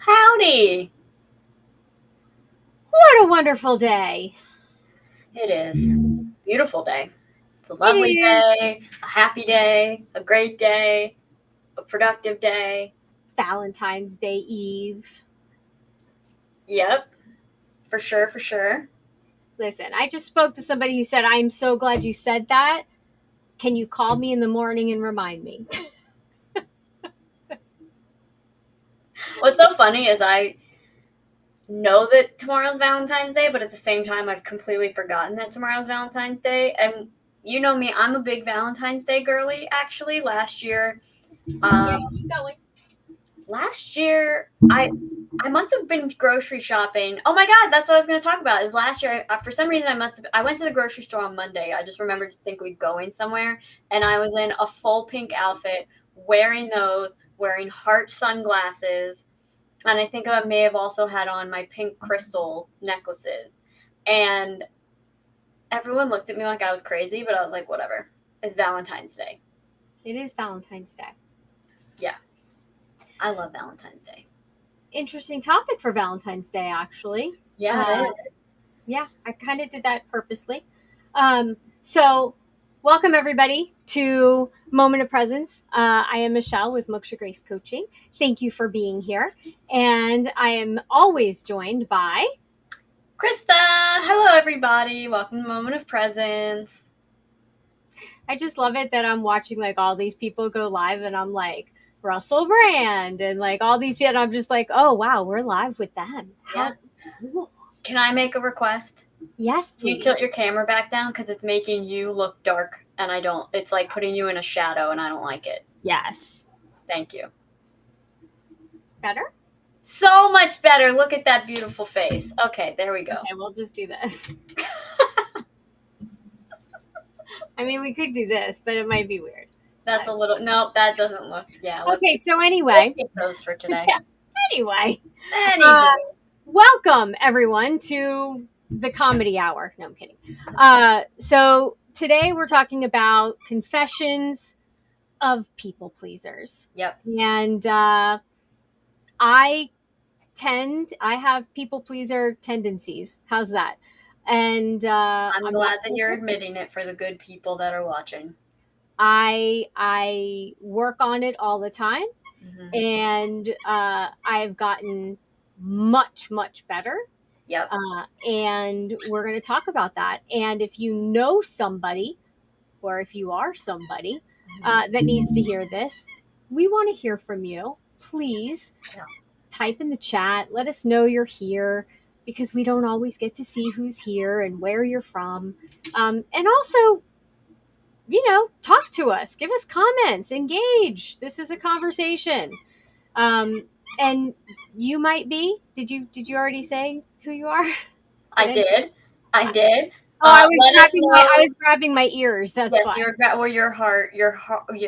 Howdy! What a wonderful day. It is. Beautiful day. It's a It lovely is day, a happy day, a great day, a productive day. Valentine's Day Eve. Yep, for sure, for sure. Listen, I just spoke to somebody who said, I'm so glad you said that. Can you call me in the morning and remind me? What's so funny is I know that tomorrow's Valentine's Day, but at the same time, I've completely forgotten that tomorrow's Valentine's Day. And you know me, I'm a big Valentine's Day girly, actually. Last year, Yeah, um, keep going. last year, I must have been grocery shopping. Oh my god, that's what I was going to talk about. Is last year, for some reason, I went to the grocery store on Monday. I just remembered distinctly going somewhere, and I was in a full pink outfit, wearing those, wearing heart sunglasses, and I think I may have also had on my pink crystal necklaces. And everyone looked at me like I was crazy, but I was like, whatever. It's Valentine's Day. It is Valentine's Day. Yeah, I love Valentine's Day. Interesting topic for Valentine's Day, actually. Yeah, it is. Yeah, I kind of did that purposely. So, welcome everybody to Moment of Presence. I am Michelle with Moksha Grace Coaching. Thank you for being here. And I am always joined by Krista, hello everybody. Welcome to Moment of Presence. I just love it that I'm watching like all these people go live and I'm like Russell Brand and like all these people. And I'm just like, oh, wow, we're live with them. How cool. Can I make a request? Yes, Can you please. tilt your camera back down because it's making you look dark and I don't. It's like putting you in a shadow and I don't like it. Yes. Thank you. Better? So much better. Look at that beautiful face. Okay, there we go. Okay, we'll just do this. I mean, we could do this, but it might be weird. That's a little. Nope, that doesn't look. Yeah. Okay, so anyway. Let's skip those for today. Yeah. Anyway. Anywho. Welcome, everyone, to the comedy hour. No, I'm kidding. So today we're talking about confessions of people pleasers. Yep. And I have people pleaser tendencies. How's that? And I'm glad that you're admitting it for the good people that are watching. I work on it all the time, and I've gotten much better. Yep. And we're going to talk about that. And if you know somebody, or if you are somebody that needs to hear this, we want to hear from you. Please type in the chat. Let us know you're here, because we don't always get to see who's here and where you're from. And also, talk to us, give us comments, engage. This is a conversation. And you might be. Did you already say who you are? I did. Oh, I was grabbing my ears. That's yes, why. or your heart,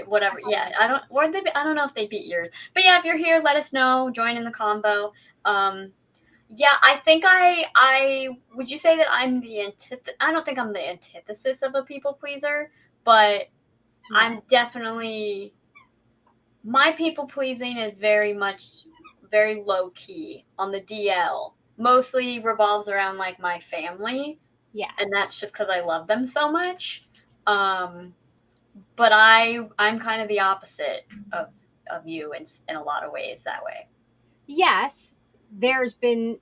whatever. Yeah, I don't know if they beat yours, but yeah, if you're here, let us know. Join in the combo. Yeah, I think I would you say that I'm the antithesis? I don't think I'm the antithesis of a people pleaser, but I'm definitely, my people pleasing is very low key on the DL. Mostly revolves around like my family. Yes. And that's just because I love them so much. But I'm kind of the opposite of you in a lot of ways that way. Yes, there's been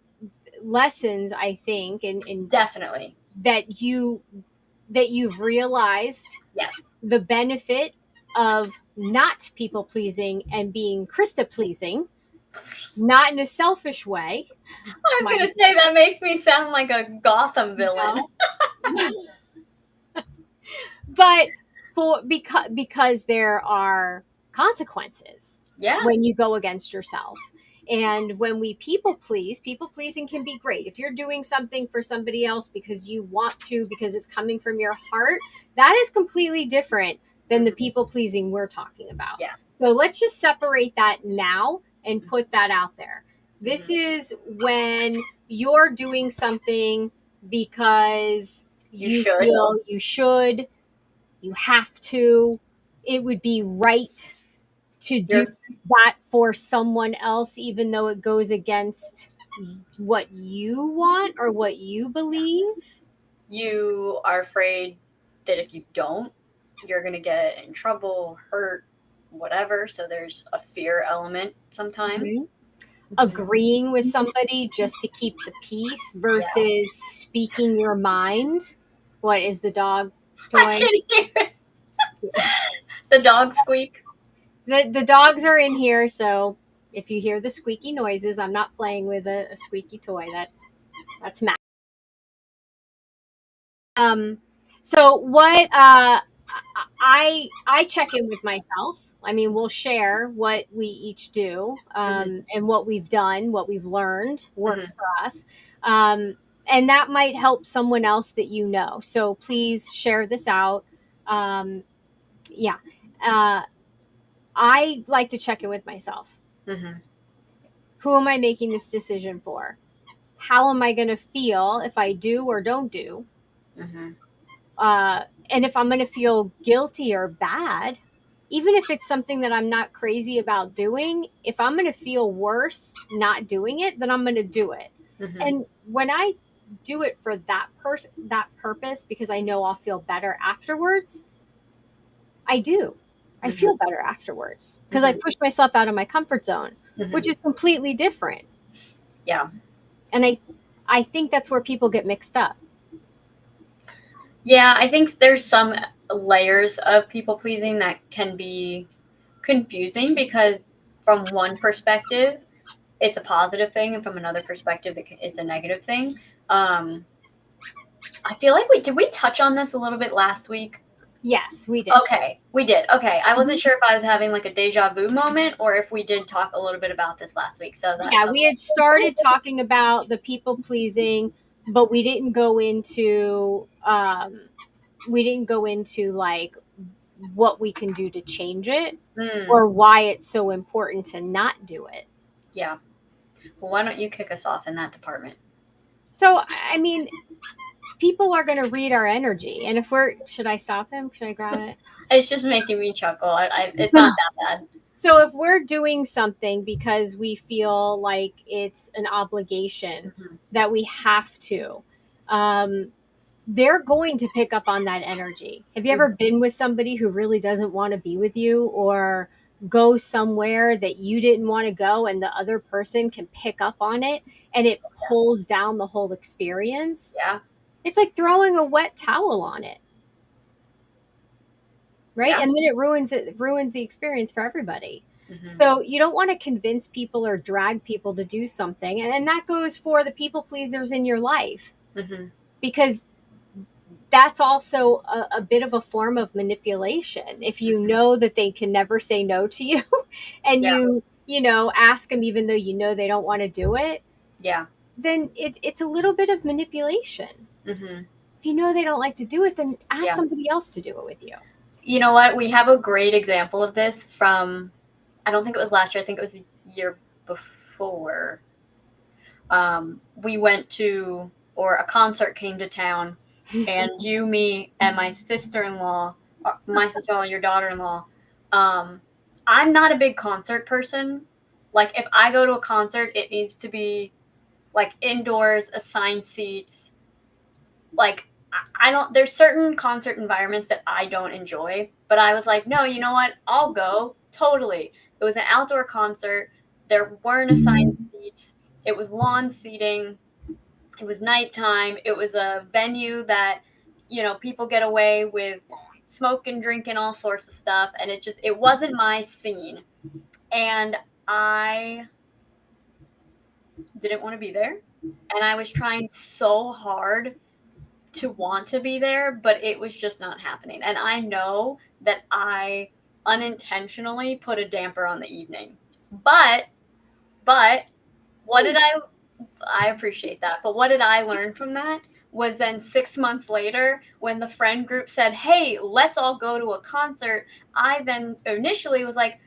lessons, I think, and definitely that you've realized the benefit of not people pleasing and being Krista pleasing, not in a selfish way. I was going to say that makes me sound like a Gotham villain. But because there are consequences when you go against yourself. And when we people pleasing can be great. If you're doing something for somebody else because you want to, because it's coming from your heart, that is completely different than the people pleasing we're talking about. Yeah. So let's just separate that now and put that out there. This is when you're doing something because you feel you should, you have to, it would be right to do You're that for someone else, even though it goes against what you want or what you believe? you are afraid that if you don't, you're gonna get in trouble, hurt, whatever. So there's a fear element sometimes. Mhm. Mhm. Agreeing with somebody just to keep the peace Yeah. versus speaking your mind. What is the dog I toy? can hear it. The dog squeak. The dogs are in here, so if you hear the squeaky noises, I'm not playing with a squeaky toy. That's Matt. Um, so what I check in with myself. I mean, we'll share what we each do, Hmm. and what we've done, what we've learned works Hmm. for us. And that might help someone else that you know. So please share this out. Um, yeah. Uh, I like to check in with myself. Hmm. Who am I making this decision for? How am I going to feel if I do or don't do? Hmm. And if I'm going to feel guilty or bad, even if it's something that I'm not crazy about doing, if I'm going to feel worse not doing it, then I'm going to do it. Hmm. And when I do it for that purpose, because I know I'll feel better afterwards, I do. I Hmm. feel better afterwards because I Hmm. push myself out of my comfort zone, which Hmm. is completely different. Yeah. And I think that's where people get mixed up. Yeah, I think there's some layers of people pleasing that can be confusing because from one perspective, it's a positive thing, and from another perspective, it's a negative thing. Um, I feel like we touch on this a little bit last week? Yes, we did. Okay, we did. Okay, I wasn't Mhm. sure if I was having like a deja vu moment or if we did talk a little bit about this last week. So that Yeah, we okay. had started talking about the people pleasing, but we didn't go into like what we can do to change it Hmm. or why it's so important to not do it. Yeah. Well, why don't you kick us off in that department? So, I mean, people are going to read our energy. And if should I stop him? Should I grab it? It's just making me chuckle. It's not that bad. So, if we're doing something because we feel like it's an obligation Hmm. that we have to, um, they're going to pick up on that energy. Have you ever Hmm. been with somebody who really doesn't want to be with you or go somewhere that you didn't want to go and the other person can pick up on it and it pulls down the whole experience? Yeah. It's like throwing a wet towel on it, right? Yeah. And then it ruins the experience for everybody. Hmm. So you don't want to convince people or drag people to do something. And that goes for the people pleasers in your life Hmm. because that's also a bit of a form of manipulation. If you know that they can never say no to you and Yeah. ask them even though you know they don't want to do it, Yeah. then it's a little bit of manipulation. Hmm. If you know they don't like to do it, then ask Yeah. somebody else to do it with you. You know what? We have a great example of this from, I don't think it was last year, I think it was the year before. We went to, or a concert came to town, and you, me, and my sister in law, your daughter in law, um, I'm not a big concert person. Like, if I go to a concert, it needs to be like indoors, assigned seats, like I don't there's certain concert environments that I don't enjoy, but I was like, "No, you know what? I'll go." Totally. It was an outdoor concert. There weren't assigned seats. It was lawn seating. It was nighttime. It was a venue that, people get away with smoking, drinking, all sorts of stuff, and it wasn't my scene. And I didn't want to be there. And I was trying so hard to want to be there, but it was just not happening. And I know that I unintentionally put a damper on the evening. But but what did I appreciate that. But what did I learn from that? Was then 6 months later, when the friend group said, "Hey, let's all go to a concert," I then initially was like,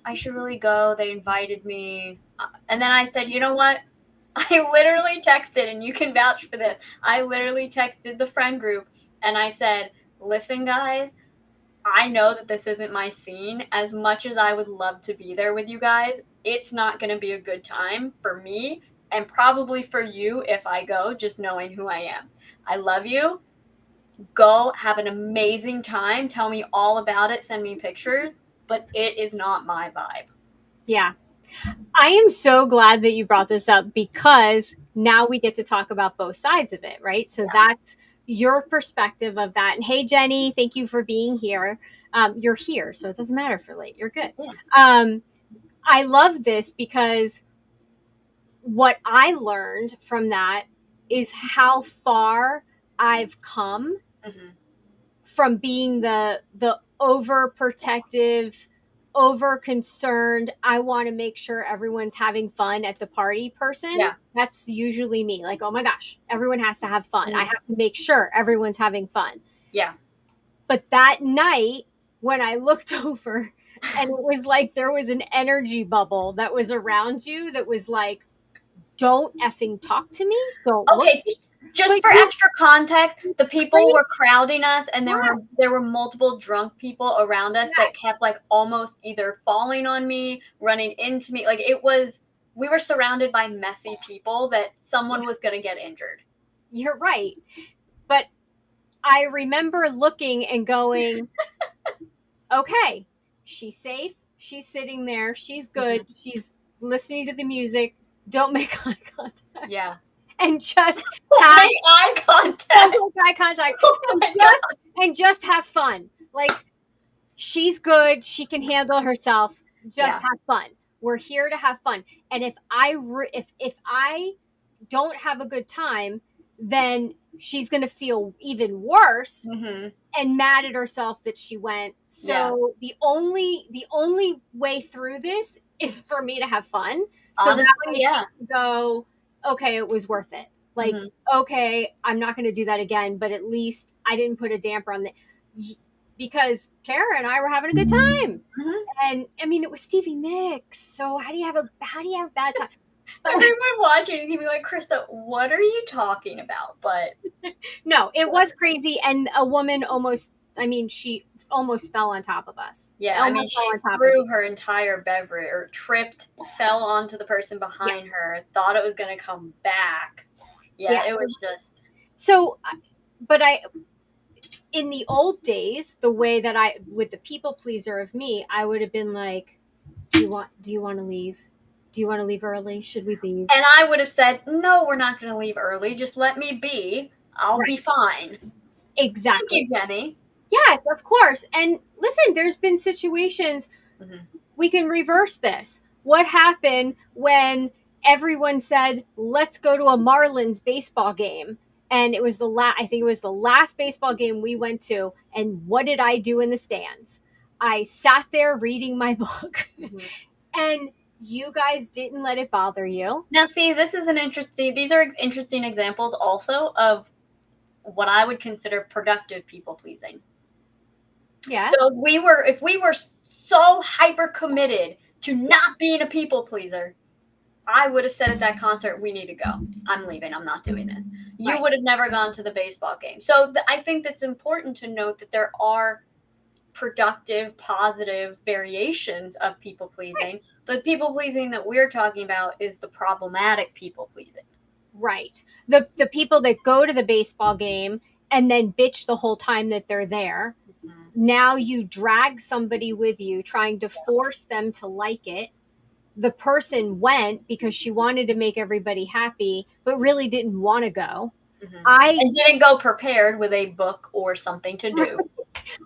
I should really go. They invited me. And then I said, you know what? I literally texted, and you can vouch for this. I literally texted the friend group and I said, listen, guys, I know that this isn't my scene. As much as I would love to be there with you guys, it's not going to be a good time for me and probably for you if I go, just knowing who I am. I love you. Go have an amazing time. Tell me all about it. Send me pictures, but it is not my vibe. Yeah. I am so glad that you brought this up because now we get to talk about both sides of it, right? So that's your perspective of that. And hey, Jenny, thank you for being here. You're here, so it doesn't matter if you're late. You're good. Yeah. I love this because what I learned from that is how far I've come Mm-hmm. from being the overprotective, over concerned, I want to make sure everyone's having fun at the party person. Yeah. That's usually me. Like, oh my gosh, everyone has to have fun. I Mm-hmm. have to make sure everyone's having fun. Yeah. But that night when I looked over and it was like there was an energy bubble that was around you that was like, don't effing talk to me. Don't look Okay, at me. just But for extra context, the it's people crazy. were crowding us, and there Yeah. were multiple drunk people around us Yeah. that kept like almost either falling on me, running into me. Like it was, we were surrounded by messy people that someone was gonna get injured. You're right. But I remember looking and going, okay, she's safe. She's sitting there. She's good. Mm-hmm. She's listening to the music. Don't make eye contact. Yeah. And just Don't have make eye don't contact. make eye contact. Oh And my just god. and just have fun. Like she's good. She can handle herself. Yeah. Just have fun. We're here to have fun. And if I don't have a good time, then she's going to feel even worse Mm-hmm. and mad at herself that she went. Yeah. So the only way through this is for me to have fun. So that Honestly, way she yeah. can go, okay, it was worth it. Like, Mm-hmm. okay, I'm not going to do that again, but at least I didn't put a damper on the because Kara and I were having a good time. Mm-hmm. And I mean, it was Stevie Nicks. So how do you have a bad time? But Everyone watching can be like, Krista, what are you talking about? But no, it was crazy. And a woman almost, I mean, she almost fell on top of us. yeah, I mean, Almost fell she on top of threw me. her entire beverage, or tripped, fell onto the person Yeah. behind her, thought it was going to come back. Yeah, Yeah. it was just. So, but in the old days, the way that with the people pleaser of me, I would have been like, do you want to leave? Do you want to leave early? Should we leave? And I would have said, no, we're not going to leave early. Just let me be. I'll be Right. fine. Thank Exactly. you, Jenny. Yes, of course. And listen, there's been situations Mm-hmm. we can reverse this. What happened when everyone said, let's go to a Marlins baseball game? And it was I think it was the last baseball game we went to. And what did I do in the stands? I sat there reading my book. Mm-hmm. And you guys didn't let it bother you. Now, see, these are interesting examples also of what I would consider productive people pleasing. Yeah. So if we were so hyper committed to not being a people pleaser, I would have said at that concert, we need to go. I'm leaving. I'm not doing this. You Right. would have never gone to the baseball game. So I think that's important to note that there are productive, positive variations of people pleasing. Right. The people pleasing that we're talking about is the problematic people pleasing. Right. The people that go to the baseball game and then bitch the whole time that they're there. Mm-hmm. Now you drag somebody with you trying to force them to like it. The person went because she wanted to make everybody happy, but really didn't want to go. Mm-hmm. I And didn't go prepared with a book or something to do.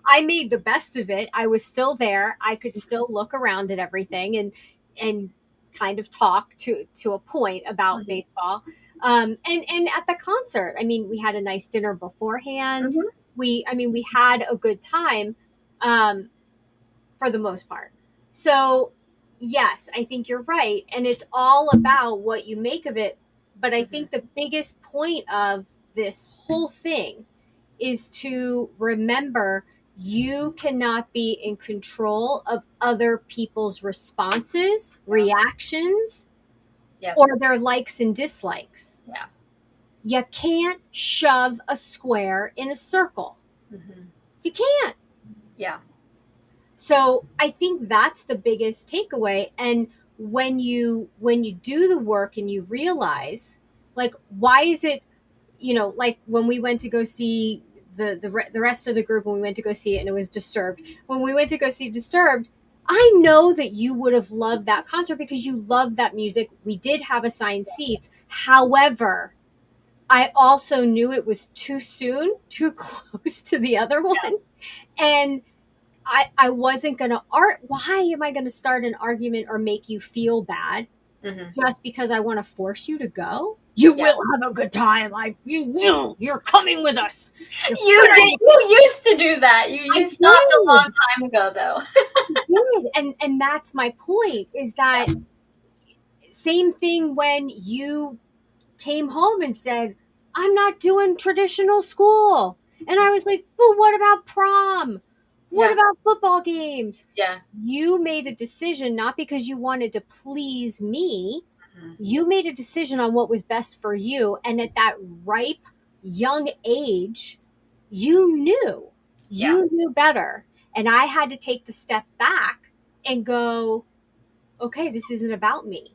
I made the best of it. I was still there. I could still look around at everything and kind of talk to a point about Mm-hmm. baseball. And at the concert, I mean, we had a nice dinner beforehand. Mm-hmm. We had a good time, for the most part. So yes, I think you're right, and it's all about what you make of it. But I think the biggest point of this whole thing is to remember you cannot be in control of other people's responses, reactions, Yeah. or their likes and dislikes. Yeah. You can't shove a square in a circle. Mm-hmm. You can't. Yeah. So I think that's the biggest takeaway. And when you do the work and you realize, like, why is it, like when we went to go see the rest of the group, when we went to go see it and it was Disturbed, when we went to go see Disturbed, I know that you would have loved that concert because you love that music. We did have assigned seats. However, I also knew it was too soon, too close to the other one. And I wasn't going to why am I going to start an argument or make you feel bad Mm-hmm. just because I want to force you to go? You Yeah. will have a good time. You will. You're coming with us. You're You did. fine. You used to do that. You I you stopped a long did. time ago, though. I did. And that's my point, is that same thing when you came home and said, I'm not doing traditional school. And I was like, but what about prom? What Yeah. about football games? Yeah. You made a decision not because you wanted to please me. Mm-hmm. You made a decision on what was best for you. And at that ripe, young age, you knew. Yeah. You knew better. And I had to take the step back and go, okay, this isn't about me.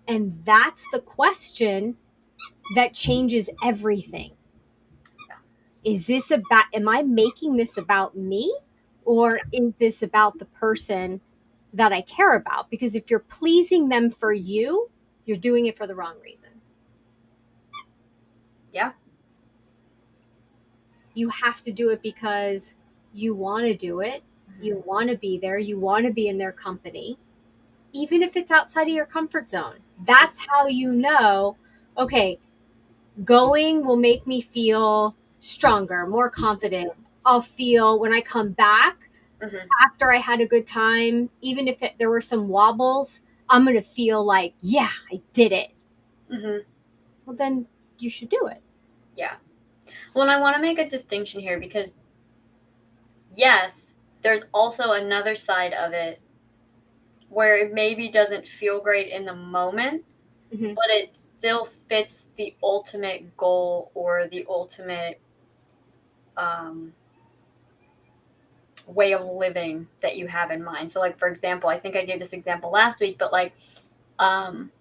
And that's the question that changes everything. Is this about, am I making this about me? Or is this about the person that I care about? Because if you're pleasing them for you, you're doing it for the wrong reason. Yeah. You have to do it because you want to do it. Mm-hmm. You want to be there. You want to be in their company, even if it's outside of your comfort zone. That's how you know, okay, going will make me feel stronger, more confident. I'll feel when I come back Mm-hmm. after I had a good time, even if there were some wobbles, I'm going to feel like, yeah, I did it. Mm-hmm. Well, then you should do it. Yeah. Well, and I want to make a distinction here because, yes, there's also another side of it where it maybe doesn't feel great in the moment, Mm-hmm. but it still fits the ultimate goal or the ultimate um, way of living that you have in mind. So, like, for example, I think I gave this example last week, but like, um,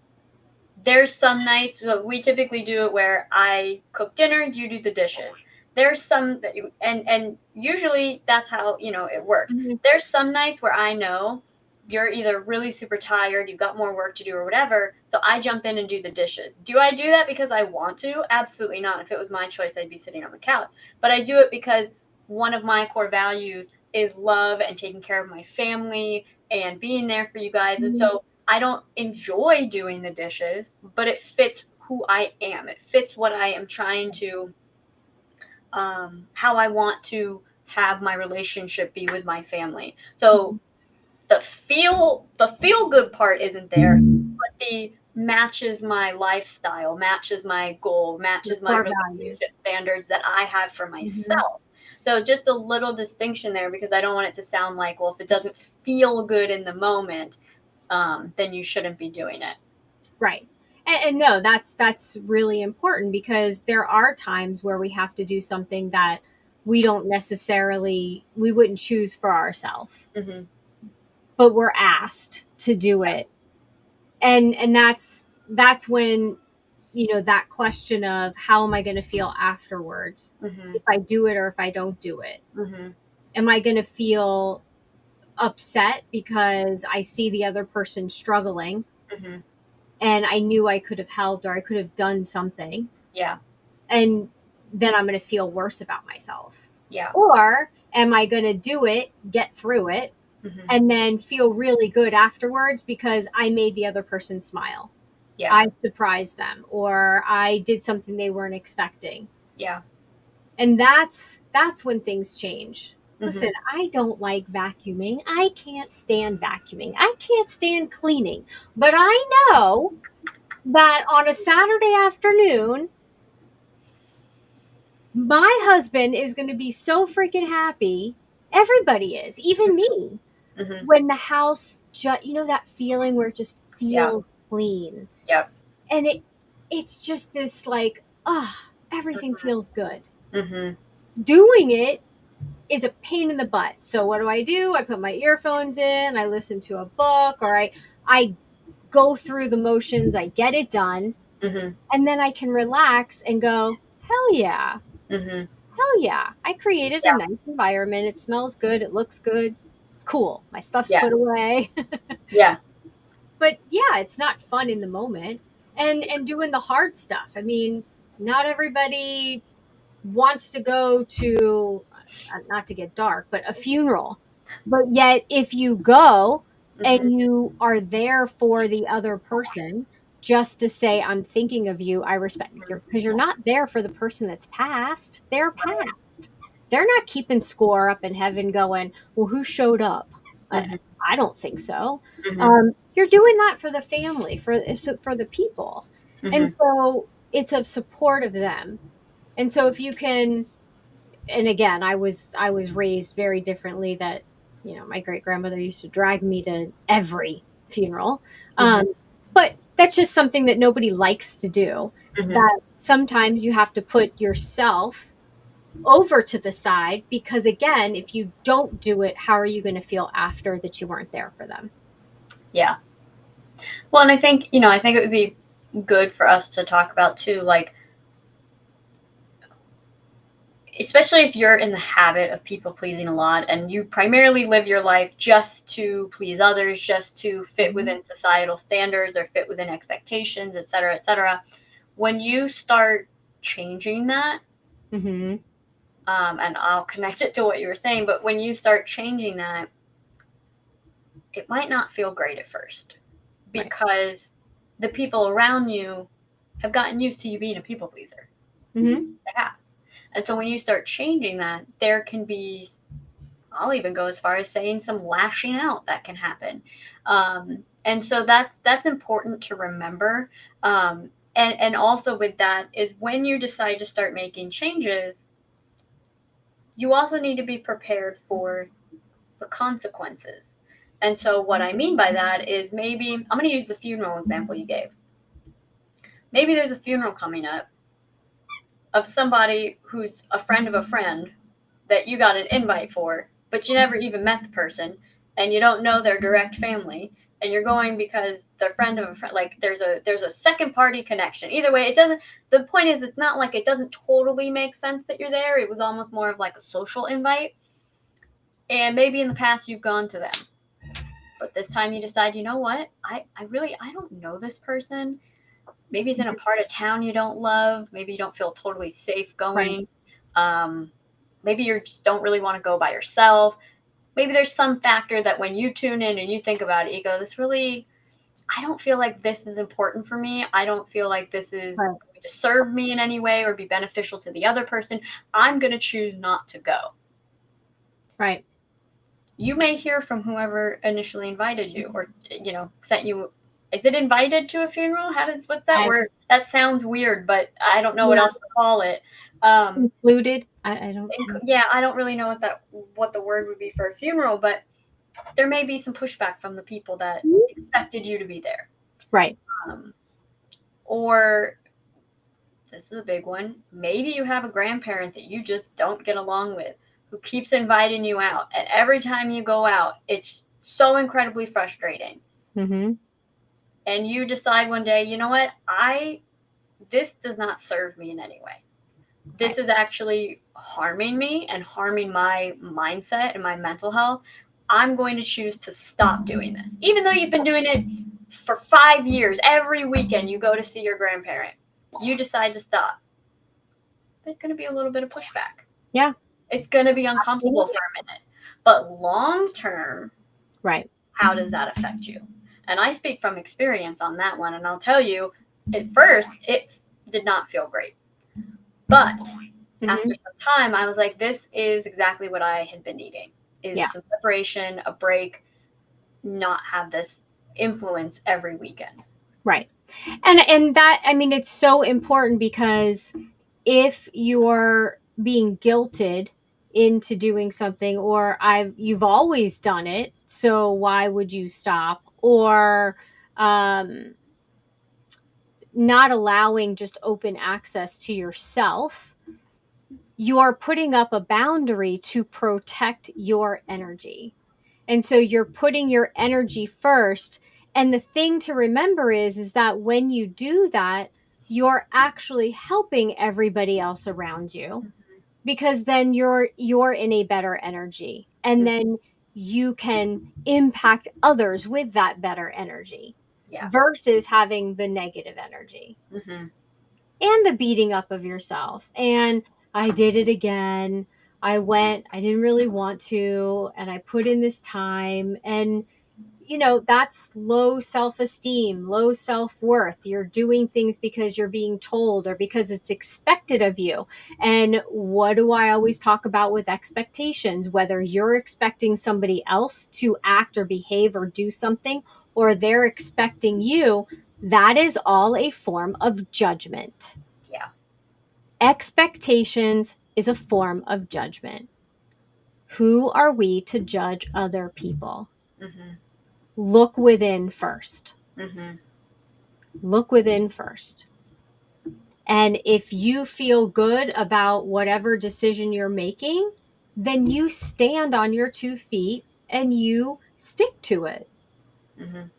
there's some nights we typically do it where I cook dinner, you do the dishes. There's some that you, and usually that's how it works. Mm-hmm. There's some nights where I know you're either really super tired, you've got more work to do or whatever, so I jump in and do the dishes. Do I do that because I want to? Absolutely not. If it was my choice, I'd be sitting on the couch. But I do it because one of my core values is love and taking care of my family and being there for you guys. And Mm-hmm. so I don't enjoy doing the dishes, but it fits who I am. It fits what I am trying to, how I want to have my relationship be with my family. So the feel good part isn't there, but the matches my lifestyle, matches my goal, Your matches my core relationship values. standards that I have for Mm-hmm. myself. So just a little distinction there because I don't want it to sound like, well, if it doesn't feel good in the moment, then you shouldn't be doing it. Right. And no, that's really important, because there are times where we have to do something that we wouldn't choose for ourselves, Mm-hmm. but we're asked to do it. And that's when, that question of how am I going to feel afterwards, Mm-hmm. if I do it or if I don't do it. Mm-hmm. Am I going to feel upset because I see the other person struggling Mm-hmm. and I knew I could have helped or I could have done something, Yeah. and then I'm going to feel worse about myself? Yeah. Or am I going to do it, get through it, Mm-hmm. and then feel really good afterwards because I made the other person smile? Yeah. I surprised them, or I did something they weren't expecting. Yeah. And that's when things change. Mm-hmm. Listen, I don't like vacuuming. I can't stand vacuuming. I can't stand cleaning. But I know that on a Saturday afternoon, my husband is going to be so freaking happy. Everybody is, even me, Mm-hmm. when the house that feeling where it just Yeah. feels clean. Yeah. And it's just this like, everything feels good. Mm-hmm. Doing it is a pain in the butt. So what do? I put my earphones in, I listen to a book, or I go through the motions, I get it done, Mhm. and then I can relax and go, hell yeah. Mhm. Hell yeah. I created a Yeah. nice environment. It smells good, it looks good. Cool. My stuff's Yeah. put away. Yeah. But yeah, it's not fun in the moment. And doing the hard stuff. I mean, not everybody wants to go to, not to get dark, but a funeral. But yet, if you go Mhm. and you are there for the other person, just to say, I'm thinking of you, I respect you, because you're not there for the person that's passed. They're past. They're not keeping score up in heaven going, well, who showed up? Mhm. I don't think so. Mhm. You're doing that for the family, for the people. And Mhm. so it's a support of them. And so if you can, and again, I was raised very differently, that my great grandmother used to drag me to every funeral. Mhm. But that's just something that nobody likes to do. Mhm. That sometimes you have to put yourself over to the side, because again, if you don't do it, how are you going to feel after that you weren't there for them? Yeah. Well, and I think, I think it would be good for us to talk about too, like, especially if you're in the habit of people pleasing a lot and you primarily live your life just to please others, just to fit Mhm. within societal standards or fit within expectations, et cetera, et cetera. When you start changing that, Mhm. and I'll connect it to what you were saying, but when you start changing that, it might not feel great at first Right. because the people around you have gotten used to you being a people pleaser. Mhm. They have. And so when you start changing that, there can be, I'll even go as far as saying, some lashing out that can happen. And so that's important to remember. And also with that is when you decide to start making changes, you also need to be prepared for the consequences. And so what I mean by that is, maybe I'm going to use the funeral example you gave. Maybe there's a funeral coming up of somebody who's a friend of a friend that you got an invite for, but you never even met the person and you don't know their direct family, and you're going because they're friend of a friend. Like, there's a second party connection. Either way, it doesn't. The point is, it's not like it doesn't totally make sense that you're there. It was almost more of like a social invite, and maybe in the past you've gone to them, but this time you decide, you know what? I really, I don't know this person. Maybe it's in a part of town you don't love. Maybe you don't feel totally safe Right. going. Um, maybe you just don't really want to go by yourself. Maybe there's some factor that when you tune in and you think about it, you go, this really, I don't feel like this is important for me. I don't feel like this is Right. going to serve me in any way or be beneficial to the other person. I'm going to choose not to go. Right. You may hear from whoever initially invited you, or sent you. Is it invited to a funeral? What's that I word? That sounds weird, but I don't know what Yeah, else to call it. um included. I don't. yeah, I don't really know what the word would be for a funeral, but there may be some pushback from the people that expected you to be there. Right. um or, this is a big one, maybe you have a grandparent that you just don't get along with, who keeps inviting you out, and every time you go out, it's so incredibly frustrating. Mhm. And you decide one day, you know what, I this does not serve me in any way. This Right. is actually harming me and harming my mindset and my mental health. I'm going to choose to stop doing this. Even though you've been doing it for 5 years, every weekend you go to see your grandparent, you decide to stop. There's going to be a little bit of pushback. Yeah. It's going to be uncomfortable Absolutely. for a minute. But long term, Right. how does that affect you? And I speak from experience on that one. And I'll tell you, at first, it did not feel great. But after Mhm. some time, I was like, this is exactly what I had been needing, is Yeah. some separation, a break, not have this influence every weekend. Right. And that, I mean, it's so important, because if you're being guilted into doing something, or you've always done it, so why would you stop? Or um not allowing just open access to yourself, you're putting up a boundary to protect your energy. And so you're putting your energy first. And the thing to remember is that when you do that, you're actually helping everybody else around you, because then you're in a better energy, and Mhm. then you can impact others with that better energy Yeah. versus having the negative energy Mhm. and the beating up of yourself. And I did it again. I didn't really want to, and I put in this time. And, that's low self esteem, low self worth. You're doing things because you're being told or because it's expected of you. And what do I always talk about with expectations? Whether you're expecting somebody else to act or behave or do something, or they're expecting you, that is all a form of judgment. Yeah. Expectations is a form of judgment. Who are we to judge other people? Mhm. Look within first. Mhm. Look within first. And if you feel good about whatever decision you're making, then you stand on your 2 feet and you stick to it. Mhm.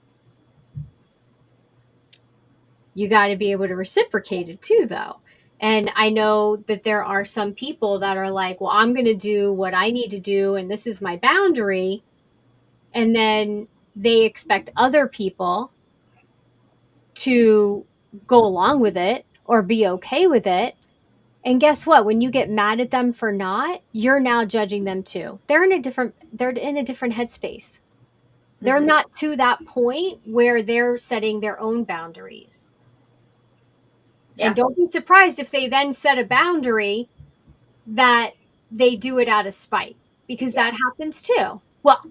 You got to be able to reciprocate it too, though. And I know that there are some people that are like, well, I'm going to do what I need to do, and this is my boundary. And then they expect other people to go along with it or be okay with it. And guess what? When you get mad at them for not, you're now judging them too. They're in a different headspace. They're Mhm. not to that point where they're setting their own boundaries. And Yeah. don't be surprised if they then set a boundary that they do it out of spite, because Yeah. that happens too. Well,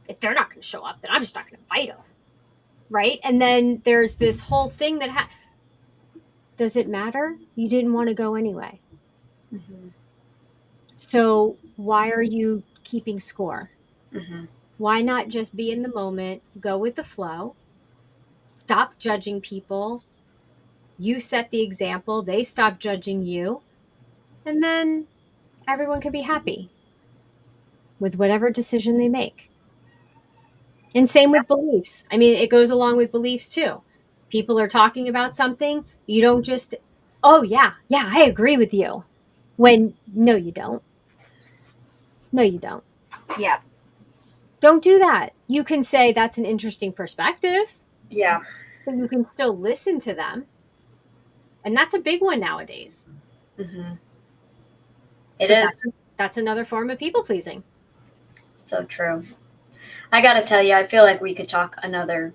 if they're not going to show up, then I'm just not going to invite them. Right. And then there's this whole thing does it matter? You didn't want to go anyway. Mhm. So why are you keeping score? Mhm. Why not just be in the moment, go with the flow, stop judging people? You set the example, they stop judging you, and then everyone can be happy with whatever decision they make. And same with beliefs. I mean, it goes along with beliefs too. People are talking about something, you don't just, oh, yeah, yeah, I agree with you. When no, you don't. No, you don't. Yeah. Don't do that. You can say that's an interesting perspective, Yeah. but you can still listen to them. And that's a big one nowadays. Mhm. It But is that's another form of people pleasing. so true. I got to tell you, I feel like we could talk another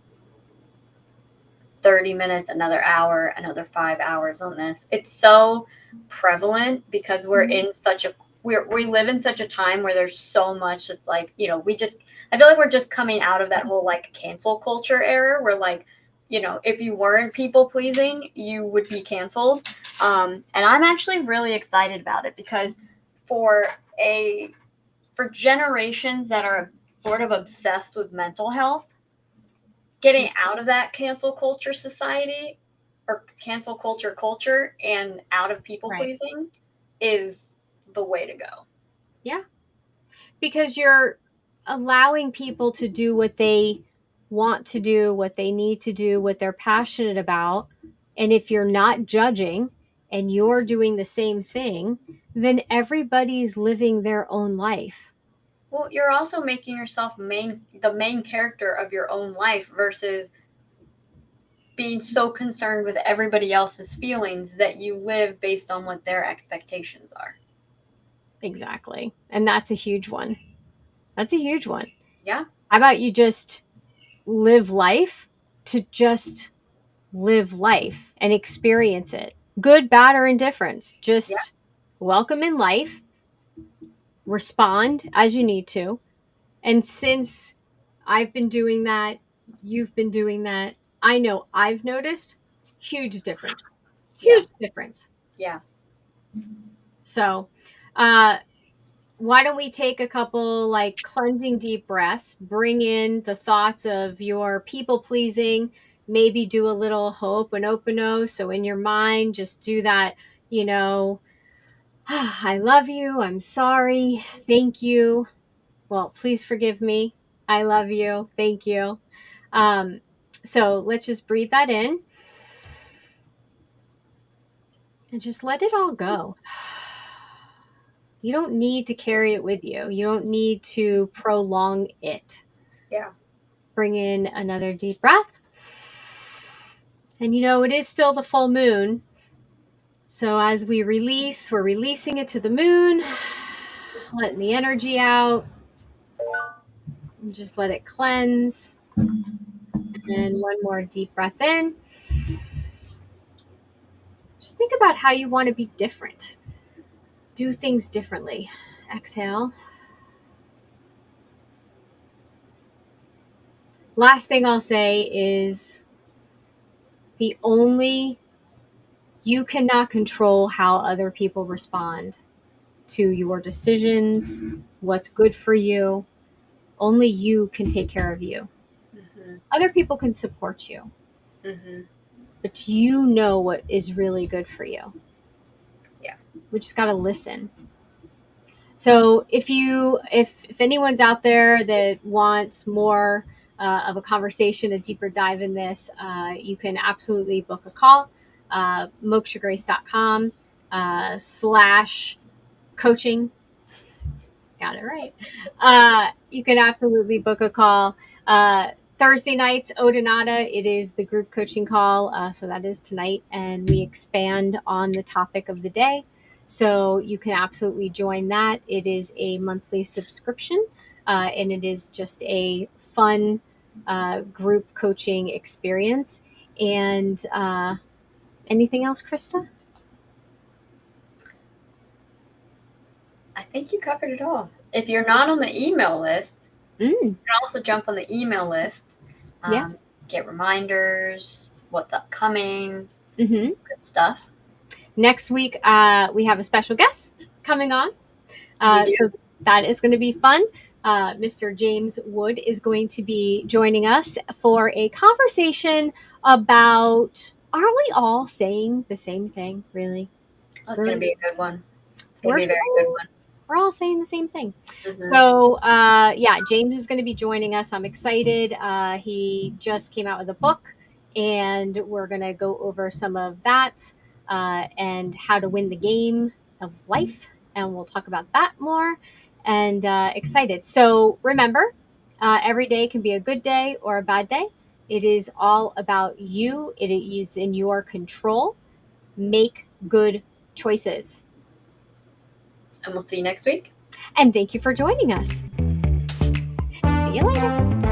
30 minutes, another hour, another 5 hours on this. It's so prevalent because we're Mhm. in such a we live in such a time where there's so much that's like, we just I feel like we're just coming out of that whole like cancel culture era where like, if you weren't people pleasing, you would be canceled. And I'm actually really excited about it because for a for generations that are sort of obsessed with mental health, getting out of that cancel culture society or cancel culture and out of people Right. pleasing is the way to go. Yeah. Because you're allowing people to do what they want to do, what they need to do, what they're passionate about. And if you're not judging and you're doing the same thing, then everybody's living their own life. Well, you're also making yourself the main character of your own life versus being so concerned with everybody else's feelings that you live based on what their expectations are. Exactly. And that's a huge one. That's a huge one. Yeah. How about you just live life to just live life and experience it? Good, bad, or indifference. Yeah. Just welcome in life, respond as you need to. And since I've been doing that, you've been doing that, I know I've noticed huge difference. Yeah. Huge difference. Yeah. So, uh, why don't we take a couple like cleansing deep breaths, bring in the thoughts of your people pleasing, maybe do a little ho'oponopono. So in your mind, just do that, you know, I love you. I'm sorry. Thank you. Well, please forgive me. I love you. Thank you. Um, so let's just breathe that in and just let it all go. You don't need to carry it with you. You don't need to prolong it. Yeah. Bring in another deep breath. And it is still the full moon. So as we release, we're releasing it to the moon, letting the energy out. And just let it cleanse. And one more deep breath in. Just think about how you want to be different. Do things differently. Exhale. Last thing I'll say is you cannot control how other people respond to your decisions, what's good for you. Only you can take care of you. Mm-hmm. Other people can support you, Mm-hmm. but you know what is really good for you. Yeah. We just got to listen. So if anyone's out there that wants more of a conversation, a deeper dive in this, you can absolutely book a call. mokshagrace.com /coaching. Got it right. You can absolutely book a call. Thursday nights, Odinata, it is the group coaching call. So that is tonight. And we expand on the topic of the day. So you can absolutely join that. It is a monthly subscription. And it is just a fun group coaching experience. And anything else, Krista? I think you covered it all. If you're not on the email list, you can also jump on the email list. Yeah. Get reminders, what's upcoming, Mm-hmm. good stuff. Next week, we have a special guest coming on. We do. So that is going to be fun. Mr. James Wood is going to be joining us for a conversation about, aren't we all saying the same thing, really? That's going to be a good one. It's going to We're be a very good one. we're all saying the same thing. Mm-hmm. So, James is going to be joining us. I'm excited. He just came out with a book, and we're going to go over some of that and how to win the game of life. And we'll talk about that more. And excited. So, remember, every day can be a good day or a bad day. It is all about you, it is in your control. Make good choices. And we'll see you next week. And thank you for joining us. See you later.